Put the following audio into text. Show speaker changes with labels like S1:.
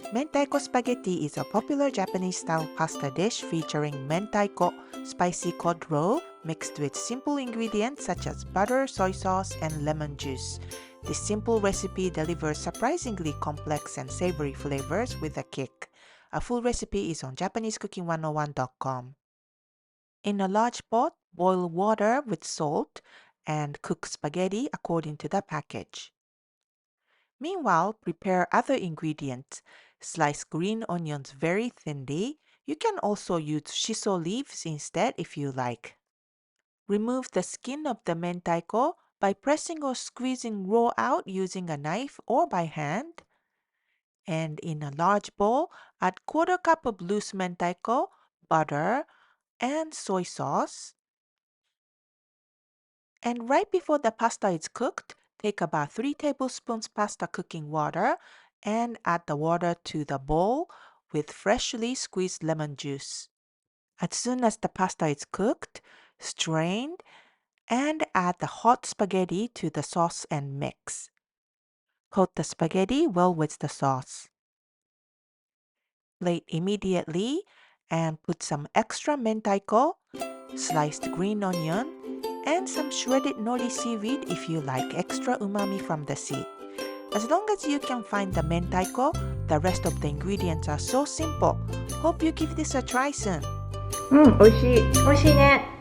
S1: Mentaiko Spaghetti is a popular Japanese-style pasta dish featuring mentaiko, spicy cod roe, mixed with simple ingredients such as butter, soy sauce, and lemon juice. This simple recipe delivers surprisingly complex and savory flavors with a kick. A full recipe is on JapaneseCooking101.com. In a large pot, boil water with salt and cook spaghetti according to the package. Meanwhile, prepare other ingredients. Slice green onions very thinly. You can also use shiso leaves instead if you like. Remove the skin of the mentaiko by pressing or squeezing raw out using a knife or by hand. And in a large bowl, add quarter cup of loose mentaiko, butter, and soy sauce. And right before the pasta is cooked, take about 3 tablespoons pasta cooking water and add the water to the bowl with freshly squeezed lemon juice. As soon as the pasta is cooked, strain and add the hot spaghetti to the sauce and mix. Coat the spaghetti well with the sauce. Plate immediately and put some extra mentaiko, sliced green onion, and some shredded nori seaweed if you like extra umami from the sea. As long as you can find the mentaiko, the rest of the ingredients are so simple. Hope you give this a try soon.
S2: 美味しい。美味しいね。